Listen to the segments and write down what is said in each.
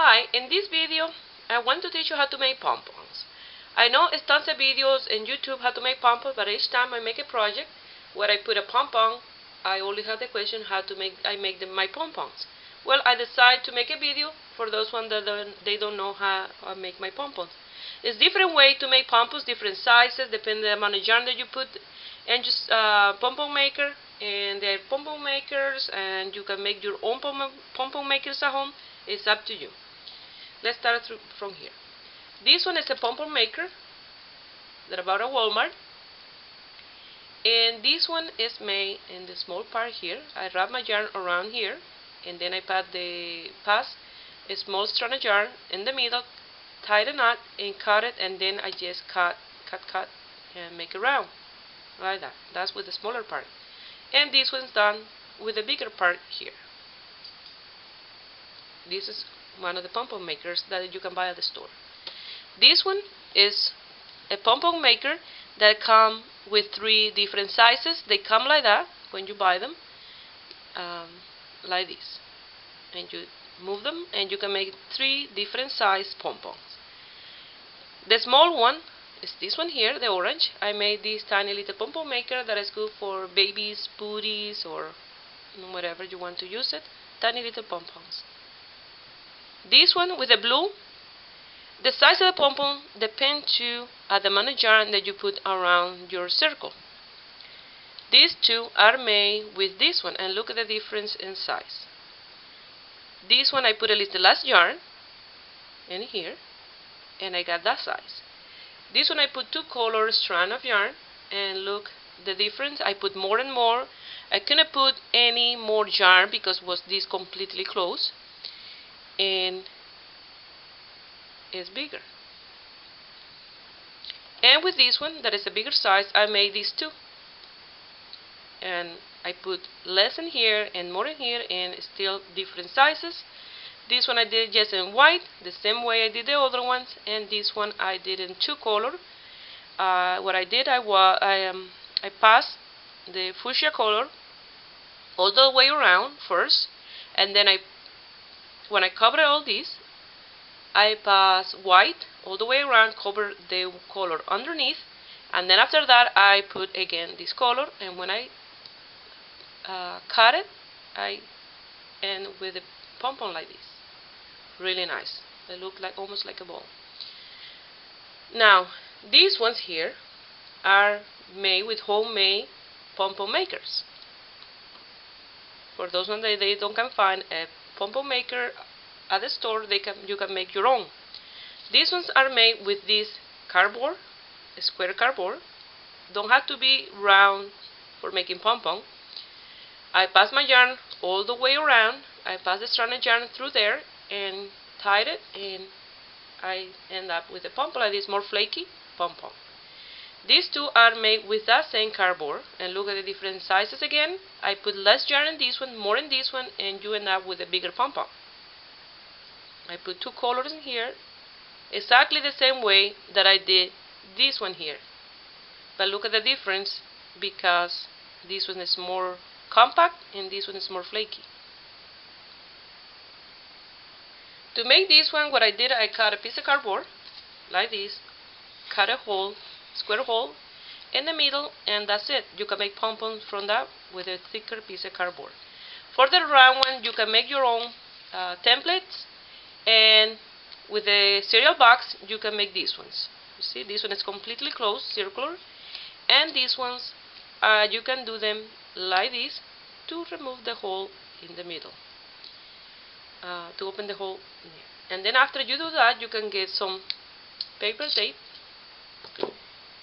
Hi, in this video I want to teach you how to make pom-poms. I know it's tons of videos in YouTube how to make pom-poms, but each time I make a project where I put a pom-pom, I only have the question how to make my pom-poms. Well, I decided to make a video for those ones that don't know how I make my pom-poms. It's different way to make pom-poms, different sizes, depending on the amount of yarn that you put, and just pom-pom maker, and they're pom-pom makers, and you can make your own pom-pom makers at home. It's up to you. Let's start from here. This one is a pom-pom maker that I bought at Walmart, and this one is made in the small part here. I wrap my yarn around here, and then I pass a small strand of yarn in the middle, tie the knot, and cut it, and then I just cut, and make a round like that. That's with the smaller part, and this one's done with the bigger part here. This is one of the pom-pom makers that you can buy at the store. This one is a pom-pom maker that come with 3 different sizes. They come like that when you buy them, like this, and you move them, and you can make 3 different size pom-poms. The small one is this one here, the orange. I made this tiny little pom-pom maker that is good for babies, booties, or whatever you want to use it. Tiny little pom-poms. This one with the blue, the size of the pom-pom depends to the amount of yarn that you put around your circle. These 2 are made with this one, and look at the difference in size. This one I put a little less yarn in here, and I got that size. This one I put 2 color strand of yarn, and look the difference. I put more and more. I couldn't put any more yarn because this completely closed, and it's bigger. And with this one that is a bigger size, I made these 2, and I put less in here and more in here, and still different sizes. This one I did just in white, the same way I did the other ones, and this one I did in 2 color. What I did, I passed the fuchsia color all the way around first, and then when I covered all this, I pass white all the way around, cover the color underneath, and then after that I put again this color, and when I cut it, I end with a pom-pom like this. Really nice. They look like almost like a ball. Now these ones here are made with homemade pom-pom makers. For those ones that they don't can find a pom-pom maker at the store, you can make your own. These ones are made with this cardboard, square cardboard. Don't have to be round for making pom-pom. I pass my yarn all the way around. I pass the strand of yarn through there and tied it, and I end up with a pom-pom like this, more flaky pom-pom. These 2 are made with that same cardboard, and look at the different sizes again. I put less yarn in this one, more in this one, and you end up with a bigger pom-pom. I put 2 colors in here, exactly the same way that I did this one here. But look at the difference, because this one is more compact and this one is more flaky. To make this one, what I did, I cut a piece of cardboard like this, cut a hole, square hole in the middle, and that's it. You can make pom-poms from that with a thicker piece of cardboard. For the round one, you can make your own templates, and with a cereal box you can make these ones. You see, this one is completely closed, circular, and these ones you can do them like this to remove the hole in the middle, to open the hole in here. And then after you do that, you can get some paper tape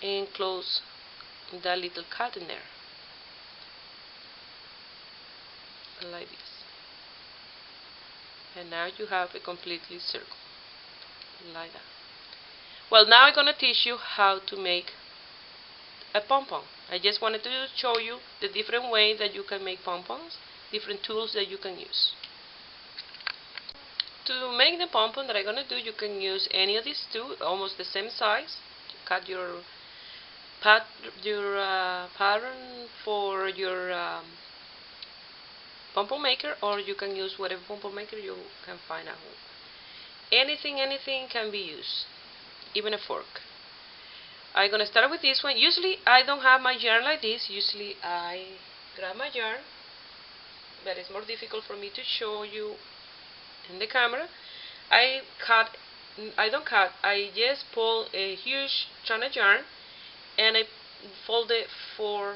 and close that little cut in there like this, and now you have a completely circle like that. Well, now I'm gonna teach you how to make a pom-pom. I just wanted to show you the different way that you can make pom-poms, different tools that you can use. To make the pom-pom that I'm gonna do, you can use any of these 2, almost the same size. Cut your pattern for your pom-pom maker, or you can use whatever pom-pom maker you can find at home. anything can be used, even a fork. I'm gonna start with this one. Usually I don't have my yarn like this. Usually I grab my yarn, but it's more difficult for me to show you in the camera. I don't cut, I just pull a huge strand of yarn and I fold it 4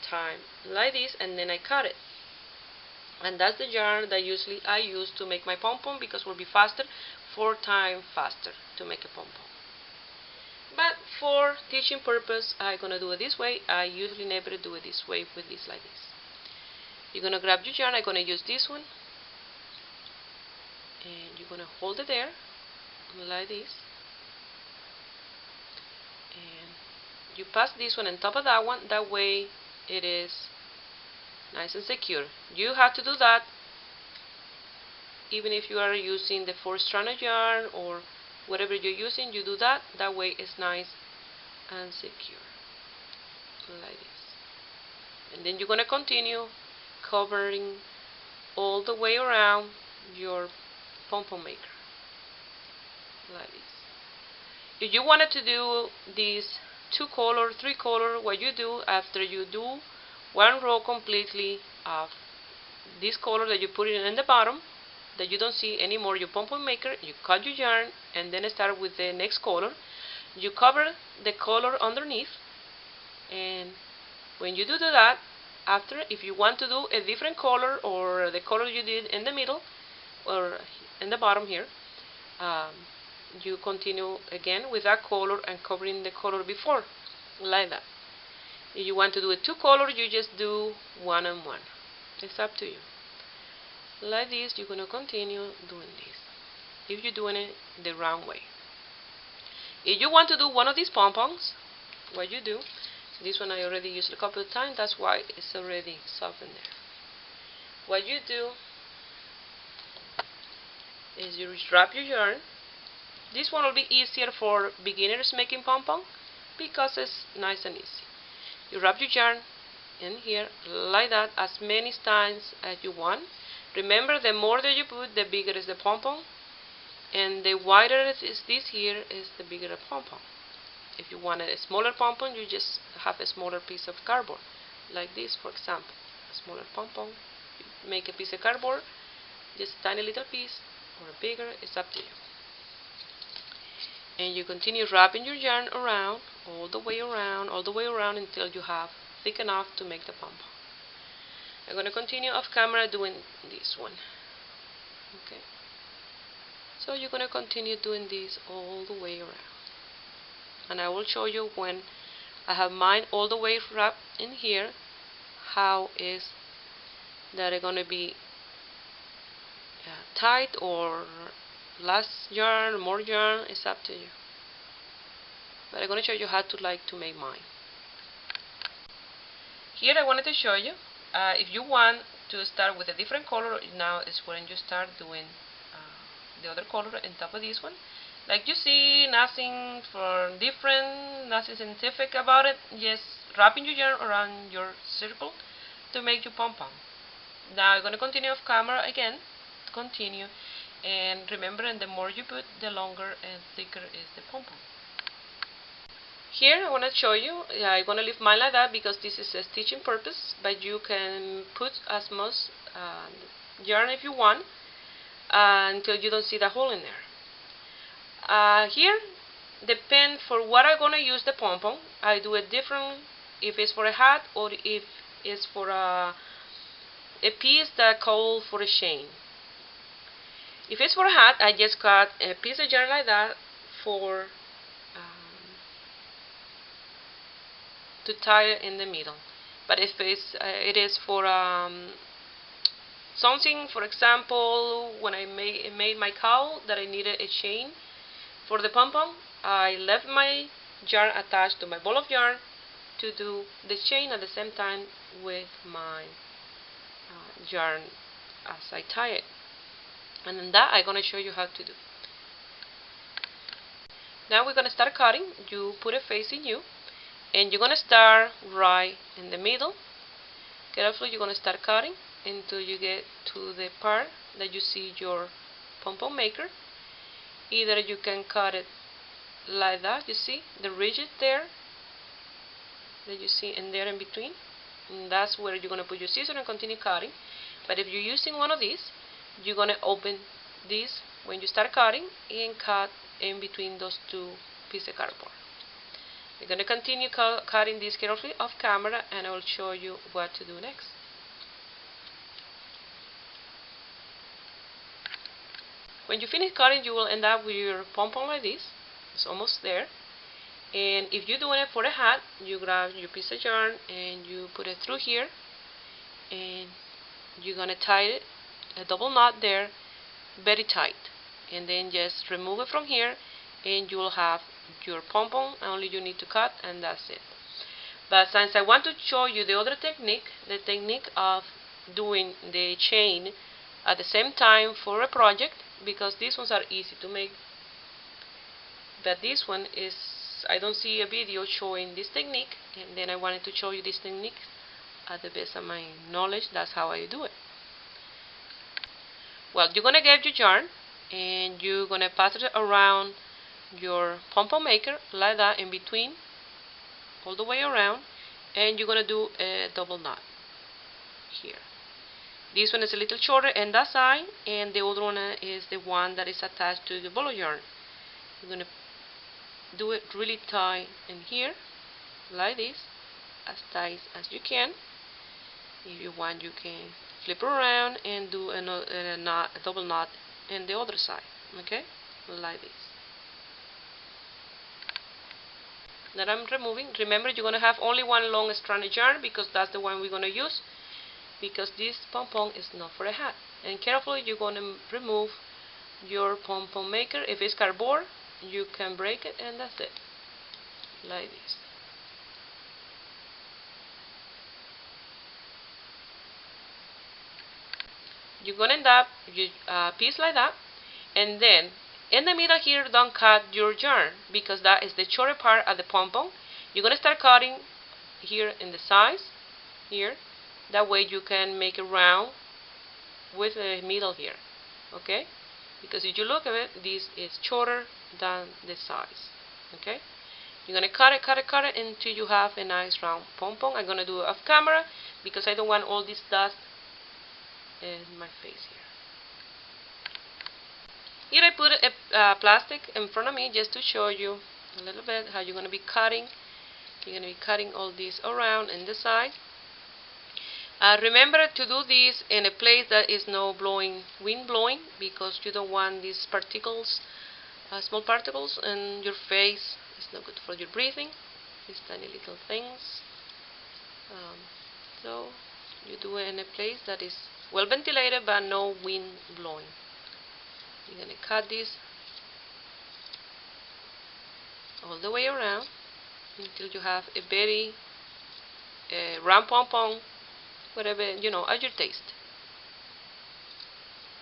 times like this, and then I cut it. And that's the yarn that usually I use to make my pom pom, because it will be faster, 4 times faster to make a pom pom. But for teaching purpose, I'm gonna do it this way. I usually never do it this way with this like this. You're gonna grab your yarn. I'm gonna use this one, and you're gonna hold it there like this, and you pass this one on top of that one. That way it is nice and secure. You have to do that even if you are using the 4-strand of yarn or whatever you're using. You do that. That way it's nice and secure like this. And then you're gonna continue covering all the way around your pom pom maker like this. If you wanted to do these 2-color, 3-color, what you do after you do one row completely of this color that you put it in the bottom, that you don't see anymore your pom pom maker, you cut your yarn and then start with the next color. You cover the color underneath, and when you do that, after, if you want to do a different color or the color you did in the middle or in the bottom here, you continue again with that color and covering the color before, like that. If you want to do a 2-color, you just do 1 and 1. It's up to you. Like this, you're gonna continue doing this if you're doing it the wrong way. If you want to do one of these pom-poms, what you do, this one I already used a couple of times, that's why it's already softened there. What you do is you wrap your yarn. This one will be easier for beginners making pom-pom because it's nice and easy. You wrap your yarn in here like that as many times as you want. Remember, the more that you put, the bigger is the pom-pom, and the wider it is this here is the bigger the pom-pom. If you want a smaller pom-pom, you just have a smaller piece of cardboard, like this, for example. A smaller pom-pom, you make a piece of cardboard, just a tiny little piece, or bigger, it's up to you. And you continue wrapping your yarn around, all the way around, until you have thick enough to make the pom-pom. I'm going to continue off camera doing this one. Okay. So you're going to continue doing this all the way around. And I will show you when I have mine all the way wrapped in here, how is that going to be tight or less yarn, more yarn, it's up to you. But I'm going to show you how to make mine. Here I wanted to show you, if you want to start with a different color, now is when you start doing the other color on top of this one. Like you see, nothing for different, nothing scientific about it, just wrapping your yarn around your circle to make your pom-pom. Now I'm going to continue off camera again, continue, and remember, and the more you put, the longer and thicker is the pom-pom. Here I want to show you, I'm going to leave mine like that because this is a stitching purpose, but you can put as much yarn if you want until you don't see the hole in there. Here, depend for what I'm going to use the pom-pom. I do it different if it's for a hat or if it's for a piece that calls for a chain. If it's for a hat, I just cut a piece of yarn like that for to tie it in the middle. But if it is for something, for example, when I made my cowl that I needed a chain for the pom-pom, I left my yarn attached to my ball of yarn to do the chain at the same time with my yarn as I tie it. And then that I'm going to show you how to do. Now we're going to start cutting. You put a facing you, and you're going to start right in the middle. Carefully, you're going to start cutting until you get to the part that you see your pom-pom maker. Either you can cut it like that, you see the ridges there that you see in there in between, and that's where you're going to put your scissors and continue cutting. But if you're using one of these, you're going to open this when you start cutting and cut in between those two pieces of cardboard. We're going to continue cutting this carefully off camera, and I will show you what to do next. When you finish cutting, you will end up with your pom-pom like this. It's almost there. And if you're doing it for a hat, you grab your piece of yarn and you put it through here, and you're going to tie it, a double knot there, very tight. And then just remove it from here, and you will have your pom-pom. Only you need to cut, and that's it. But since I want to show you the other technique, the technique of doing the chain at the same time for a project, because these ones are easy to make, but this one is, I don't see a video showing this technique, and then I wanted to show you this technique at the best of my knowledge. That's how I do it. Well, you're going to get your yarn, and you're going to pass it around your pom-pom maker like that in between, all the way around, and you're going to do a double knot here. This one is a little shorter in that side, and the other one is the one that is attached to the ball of yarn. You're going to do it really tight in here, like this, as tight as you can. If you want, you can flip it around and do a double knot in the other side, okay, like this. That I'm removing. Remember, you're going to have only one long strand of yarn, because that's the one we're going to use, because this pom-pom is not for a hat. And carefully you're going to remove your pom-pom maker. If it's cardboard, you can break it, and that's it, like this. You're going to end up with a piece like that, and then in the middle here, don't cut your yarn, because that is the shorter part of the pom-pom. You're going to start cutting here in the sides here. That way you can make it round with the middle here, okay? Because if you look at it, this is shorter than the size, okay? You're going to cut it until you have a nice round pom-pom. I'm going to do it off camera because I don't want all this dust in my face here. Here I put a plastic in front of me just to show you a little bit how you're going to be cutting. You're going to be cutting all this around in the side. Remember to do this in a place that is no wind blowing, because you don't want these particles, small particles in your face. It's not good for your breathing, these tiny little things. So you do it in a place that is well ventilated but no wind blowing. You're going to cut this all the way around until you have a very round pom-pom, whatever, you know, at your taste.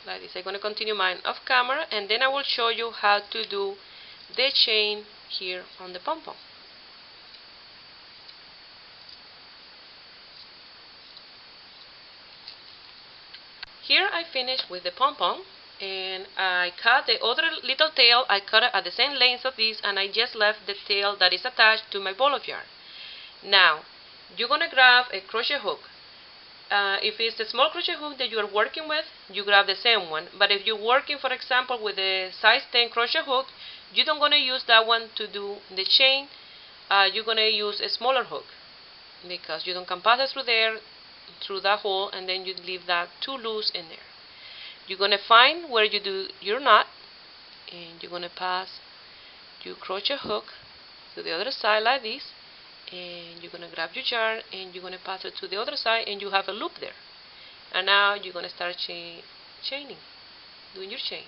Like this. I'm going to continue mine off camera, and then I will show you how to do the chain here on the pom-pom. Here I finished with the pom-pom, and I cut the other little tail. I cut it at the same length of this, and I just left the tail that is attached to my ball of yarn. Now, you're going to grab a crochet hook. If it's a small crochet hook that you are working with, you grab the same one. But if you're working, for example, with a size 10 crochet hook, you don't going to use that one to do the chain. You're going to use a smaller hook, because you don't can pass it through there, through that hole, and then you leave that too loose in there. You're going to find where you do your knot, and you're going to pass your crochet hook to the other side like this, and you're going to grab your yarn and you're going to pass it to the other side, and you have a loop there. And now you're going to start chaining, doing your chain.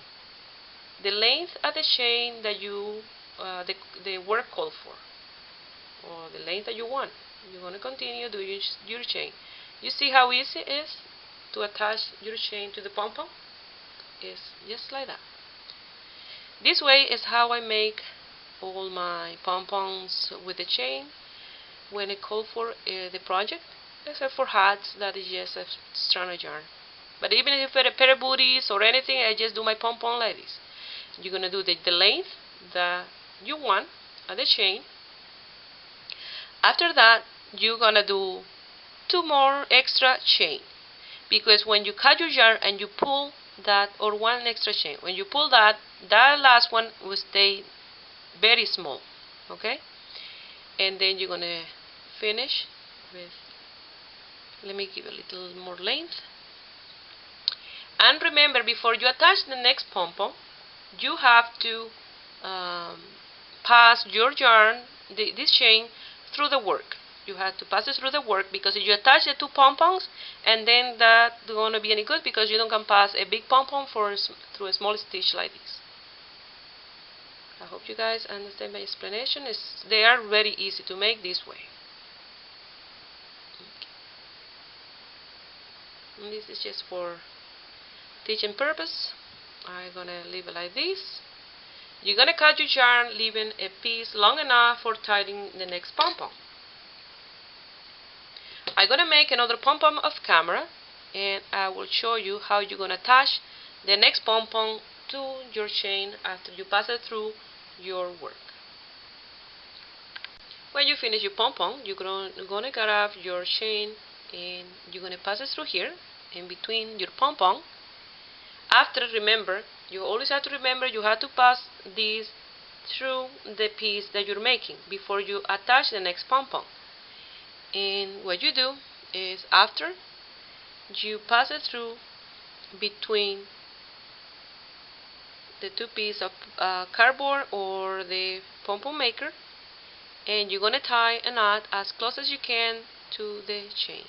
The length of the chain that you, the work called for, or the length that you want, you're going to continue doing your chain. You see how easy it is to attach your chain to the pom-pom? It's just like that. This way is how I make all my pom-poms with the chain when I call for the project, except for hats, that is just a strand of yarn. But even if it's a pair of booties or anything, I just do my pom-pom like this. You're gonna do the length that you want of the chain. After that, you're gonna do 2 more extra chain, because when you cut your yarn and you pull that, or 1 extra chain, when you pull that last one will stay very small, okay? And then you're gonna finish with, let me give a little more length. And remember, before you attach the next pom-pom, you have to pass your yarn, this chain, through the work. You have to pass it through the work, because if you attach the 2 pom-poms, and then that's going to be any good, because you don't can pass a big pom-pom through a small stitch like this. I hope you guys understand my explanation. They are very easy to make this way. Okay. And this is just for teaching purpose. I'm going to leave it like this. You're going to cut your yarn, leaving a piece long enough for tying the next pom-pom. I'm going to make another pom-pom off camera, and I will show you how you're going to attach the next pom-pom to your chain after you pass it through your work. When you finish your pom-pom, you're going to grab your chain and you're going to pass it through here in between your pom-pom. After, remember, you always have to remember you have to pass this through the piece that you're making before you attach the next pom-pom. And what you do is, after you pass it through between the 2 pieces of cardboard or the pom-pom maker, and you're going to tie a knot as close as you can to the chain.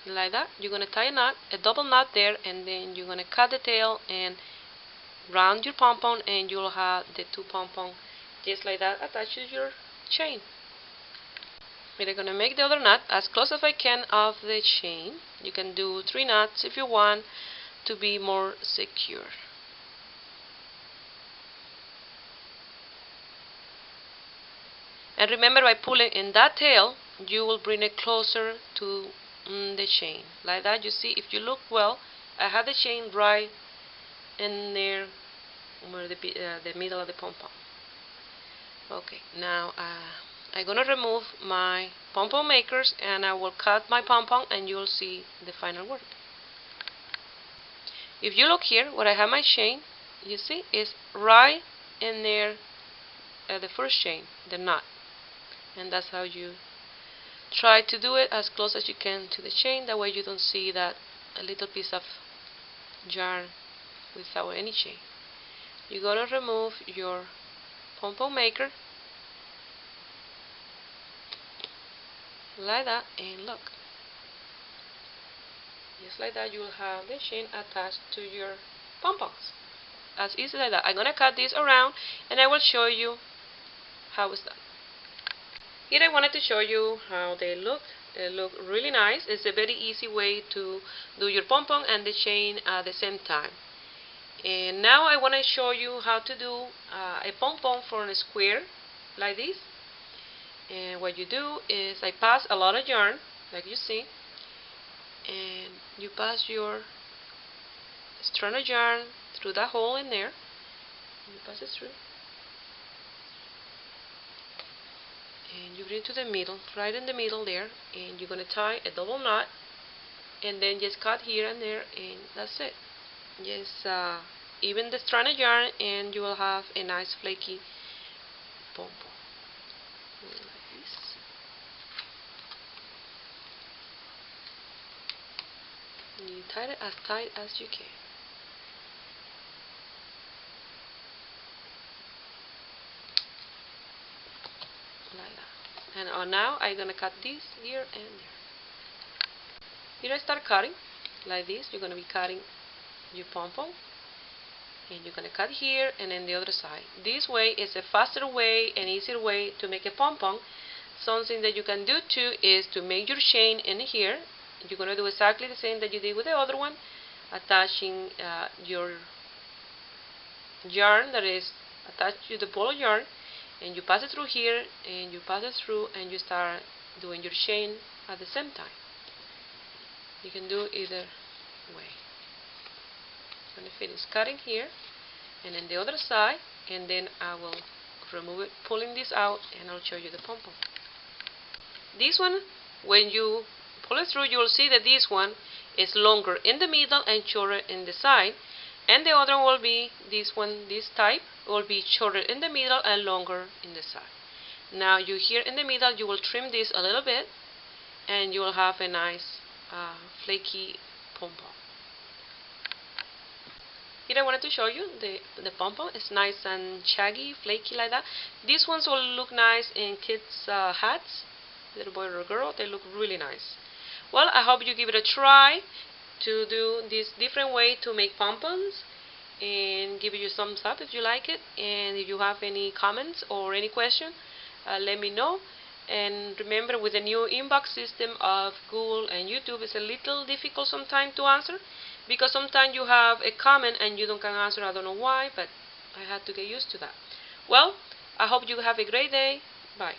Like that. You're going to tie a knot, a double knot there, and then you're going to cut the tail and round your pom-pom, and you'll have the 2 pom-pom just like that attached to your chain. We're going to make the other knot as close as I can of the chain. You can do 3 knots if you want to be more secure. And remember, by pulling in that tail, you will bring it closer to the chain. Like that. You see, if you look well, I have the chain right in there where the middle of the pom-pom. Okay, now I'm going to remove my pom-pom makers, and I will cut my pom-pom, and you'll see the final work. If you look here where I have my chain, you see it's right in there at the first chain, the knot. And that's how you try to do it, as close as you can to the chain. That way you don't see that a little piece of yarn without any chain. You're going to remove your pom-pom maker like that, and look, just like that, you will have the chain attached to your pom-poms, as easy like that. I'm going to cut this around, and I will show you how it's done. Here I wanted to show you how they look. They look really nice. It's a very easy way to do your pom-pom and the chain at the same time. And now I want to show you how to do a pom-pom for a square like this. And what you do is, I pass a lot of yarn, like you see, and you pass your strand of yarn through that hole in there. You pass it through, and you bring it to the middle, right in the middle there, and you're going to tie a double knot, and then just cut here and there, and that's it. Just even the strand of yarn, and you will have a nice flaky pom-pom. Like this. You tie it as tight as you can. Like that. And now I'm going to cut this here and there. Here I start cutting like this. You're going to be cutting your pom-pom, and you're going to cut here and then the other side. This way is a faster way and easier way to make a pom-pom. Something that you can do too is to make your chain in here. You're going to do exactly the same that you did with the other one, attaching your yarn that is attached to the ball of yarn, and you pass it through here, and you pass it through, and you start doing your chain at the same time. You can do either way. I'm going to finish cutting here, and then the other side, and then I will remove it, pulling this out, and I'll show you the pom-pom. This one, when you pull it through, you will see that this one is longer in the middle and shorter in the side, and the other will be this one, this type will be shorter in the middle and longer in the side. Now you here in the middle, you will trim this a little bit, and you will have a nice flaky pom-pom. Here I wanted to show you the pom-pom. It's nice and shaggy, flaky like that. These ones will look nice in kids' hats, little boy or girl. They look really nice. Well, I hope you give it a try to do this different way to make pom-poms, and give it your thumbs up if you like it. And if you have any comments or any question, let me know. And remember, with the new inbox system of Google and YouTube, it's a little difficult sometimes to answer, because sometimes you have a comment and you don't can answer. I don't know why, but I had to get used to that. Well, I hope you have a great day. Bye.